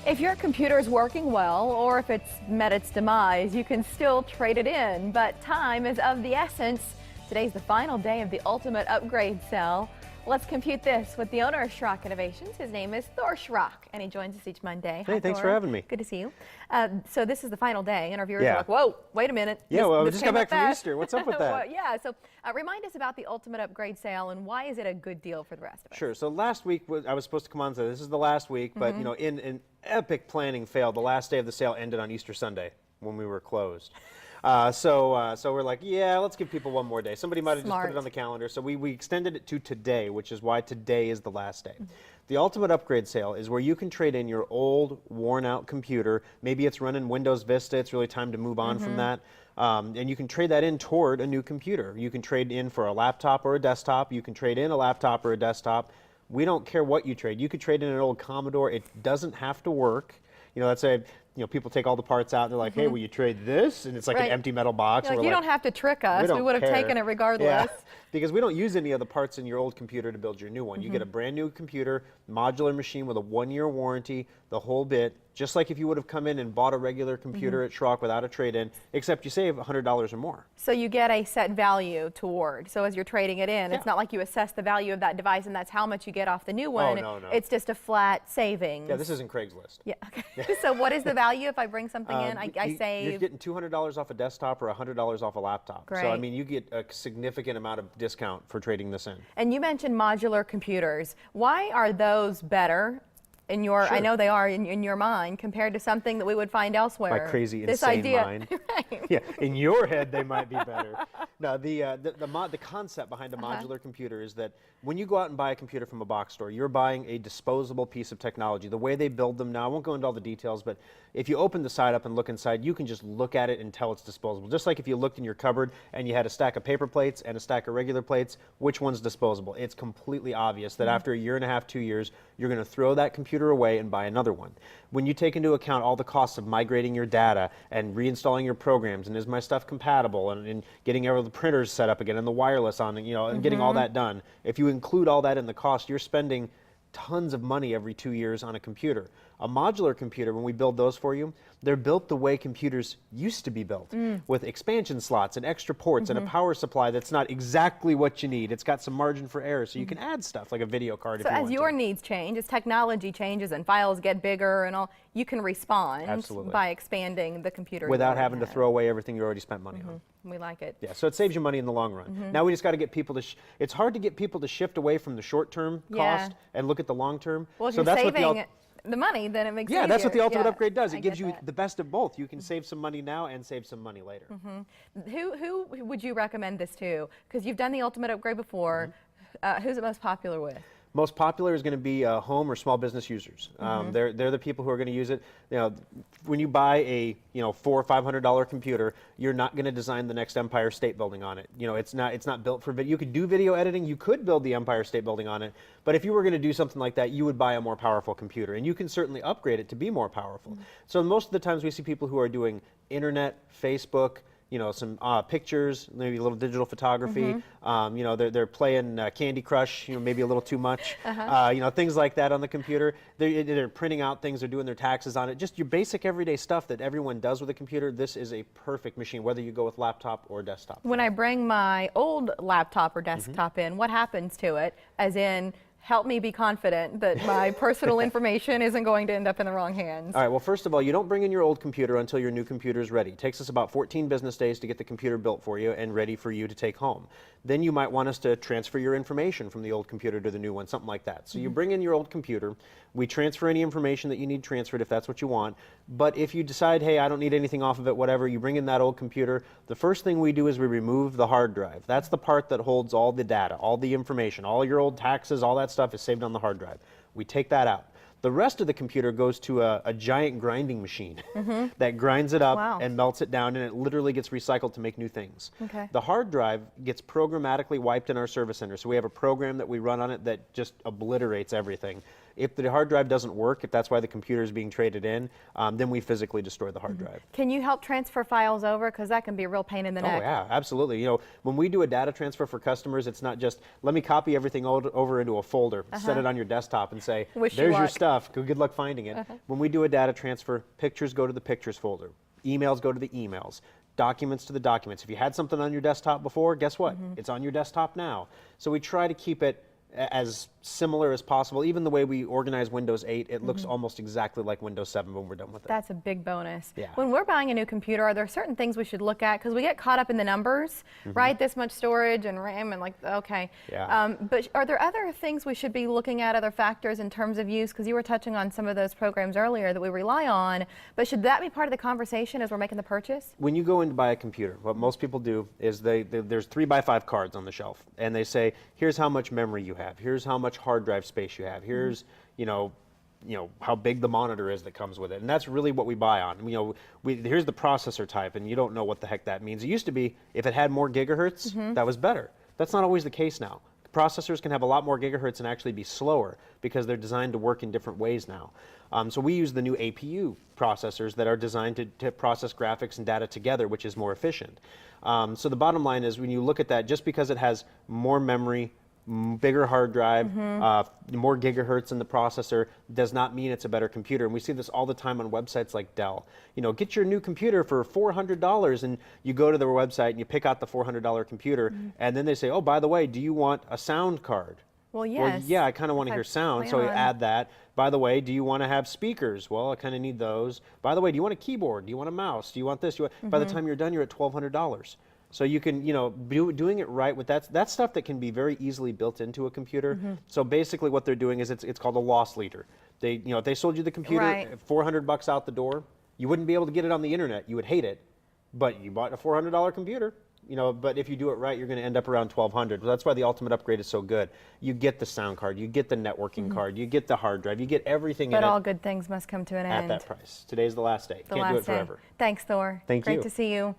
If your computer is working well, or if it's met its demise, you can still trade it in, but time is of the essence. Today's the final day of the ultimate upgrade sale. Let's compute this with the owner of Schrock Innovations. His name is Thor Schrock, and he joins us each Monday. Hey, thanks for having me. Good to see you. So this is the final day, and our viewers are like, whoa, wait a minute. Yeah, well, we just got back from Easter. What's up with that? Well, yeah, so remind us about the ultimate upgrade sale, and why is it a good deal for the rest of us? Sure. So last week, I was supposed to come on and say this is the last week, but you know, in an epic planning fail, the last day of the sale ended on Easter Sunday when we were closed. So we're like, yeah, let's give people one more day. Somebody might have just put it on the calendar. So we extended it to today, which is why today is the last day. The ultimate upgrade sale is where you can trade in your old, worn-out computer. Maybe it's running Windows Vista. It's really time to move on from that. And you can trade that in toward a new computer. You can trade in for a laptop or a desktop. You can trade in a laptop or a desktop. We don't care what you trade. You could trade in an old Commodore. It doesn't have to work. You know, let's say, you know, people take all the parts out and they're like, hey, will you trade this? And it's like an empty metal box. Like, you don't have to trick us. We would have taken it regardless. Yeah, because we don't use any of the parts in your old computer to build your new one. You get a brand new computer, modular machine with a 1-year warranty, the whole bit, just like if you would have come in and bought a regular computer at Schrock without a trade-in, except you save $100 or more. So you get a set value toward. So as you're trading it in, it's not like you assess the value of that device and that's how much you get off the new one. Oh, no. It's just a flat savings. Yeah, this isn't Craigslist. Yeah, okay. So what is the value if I bring something in? I save... You're getting $200 off a desktop or $100 off a laptop. Great. So, I mean, you get a significant amount of discount for trading this in. And you mentioned modular computers. Why are those better in your, I know they are in your mind, compared to something that we would find elsewhere? My crazy, insane mind. Right. Yeah, in your head they might be better. No, the concept behind a modular computer is that when you go out and buy a computer from a box store, you're buying a disposable piece of technology. The way they build them now, I won't go into all the details, but if you open the side up and look inside, you can just look at it and tell it's disposable. Just like if you looked in your cupboard and you had a stack of paper plates and a stack of regular plates, which one's disposable? It's completely obvious that after a year and a half, 2 years, you're going to throw that computer away and buy another one. When you take into account all the costs of migrating your data and reinstalling your programs, and is my stuff compatible, and getting all the printers set up again and the wireless on, you know, and getting all that done, if you include all that in the cost, you're spending tons of money every 2 years on a computer. A modular computer, when we build those for you, they're built the way computers used to be built, with expansion slots and extra ports and a power supply that's not exactly what you need. It's got some margin for error, so you can add stuff like a video card if you want to. So as your needs change, as technology changes and files get bigger and all, you can respond by expanding the computer. Without having to throw away everything you already spent money on. We like it. Yeah, so it saves you money in the long run. Now we just got to get people to, it's hard to get people to shift away from the short-term cost and look at the long-term. Well, if you're saving the money, then it makes it easier. That's what the ultimate upgrade does. It gives you the best of both. You can save some money now and save some money later. Who would you recommend this to? Because you've done the ultimate upgrade before. Who's it most popular with? Most popular is going to be home or small business users. They're the people who are going to use it. You know, when you buy a $400 or $500 computer, you're not going to design the next Empire State Building on it. You know, it's not built for video. You could do video editing. You could build the Empire State Building on it. But if you were going to do something like that, you would buy a more powerful computer, and you can certainly upgrade it to be more powerful. So most of the times we see people who are doing internet, Facebook, you know, some pictures, maybe a little digital photography. You know, they're playing Candy Crush, you know, maybe a little too much. You know, things like that on the computer. They're printing out things, they're doing their taxes on it. Just your basic everyday stuff that everyone does with a computer. This is a perfect machine, whether you go with laptop or desktop. When I bring my old laptop or desktop in, what happens to it? As in, help me be confident that my personal information isn't going to end up in the wrong hands. All right, well, first of all, you don't bring in your old computer until your new computer is ready. It takes us about 14 business days to get the computer built for you and ready for you to take home. Then you might want us to transfer your information from the old computer to the new one, something like that. So you bring in your old computer, we transfer any information that you need transferred if that's what you want. But if you decide, hey, I don't need anything off of it, whatever, you bring in that old computer, the first thing we do is we remove the hard drive. That's the part that holds all the data, all the information, all your old taxes, all that stuff is saved on the hard drive. We take that out. The rest of the computer goes to a giant grinding machine that grinds it up and melts it down, and it literally gets recycled to make new things. The hard drive gets programmatically wiped in our service center. So we have a program that we run on it that just obliterates everything. If the hard drive doesn't work, if that's why the computer is being traded in, then we physically destroy the hard drive. Can you help transfer files over? Because that can be a real pain in the neck. Oh yeah, absolutely. You know, when we do a data transfer for customers, it's not just, let me copy everything over into a folder, set it on your desktop and say, there's your stuff, good luck finding it. When we do a data transfer, pictures go to the pictures folder, emails go to the emails, documents to the documents. If you had something on your desktop before, guess what? It's on your desktop now. So we try to keep it as similar as possible. Even the way we organize Windows 8, it looks almost exactly like Windows 7 when we're done with it. That's a big bonus. Yeah. When we're buying a new computer, are there certain things we should look at? Because we get caught up in the numbers, right? This much storage and RAM and like, okay. Yeah. But are there other things we should be looking at, other factors in terms of use? Because you were touching on some of those programs earlier that we rely on, but should that be part of the conversation as we're making the purchase? When you go in to buy a computer, what most people do is there's 3x5 cards on the shelf, and they say, here's how much memory you have, here's how much hard drive space you have, here's how big the monitor is that comes with it, and that's really what we buy on. Here's the processor type, and you don't know what the heck that means. It used to be if it had more gigahertz, that was better. That's not always the case now. Processors can have a lot more gigahertz and actually be slower because they're designed to work in different ways now. So we use the new APU processors that are designed to process graphics and data together, which is more efficient. So the bottom line is, when you look at that, just because it has more memory, bigger hard drive, more gigahertz in the processor, does not mean it's a better computer. And we see this all the time on websites like Dell. Get your new computer for $400, and you go to their website and you pick out the $400 computer, and then they say, oh, by the way, do you want a sound card? Well, yes. Well, yeah, I kind of want to hear sound, so I add that. By the way, do you want to have speakers? Well, I kind of need those. By the way, do you want a keyboard? Do you want a mouse? Do you want this? By the time you're done, you're at $1,200. So you can, doing it right with that's stuff that can be very easily built into a computer. So basically what they're doing is it's called a loss leader. They, if they sold you the computer at $400 out the door, you wouldn't be able to get it on the internet. You would hate it, but you bought a $400 computer. But if you do it right, you're going to end up around $1,200. That's why the Ultimate Upgrade is so good. You get the sound card, you get the networking card, you get the hard drive, you get everything in it. But all good things must come to an end. At that price. Today's the last day. Can't do it forever. Thanks, Thor. Thank you. Great to see you.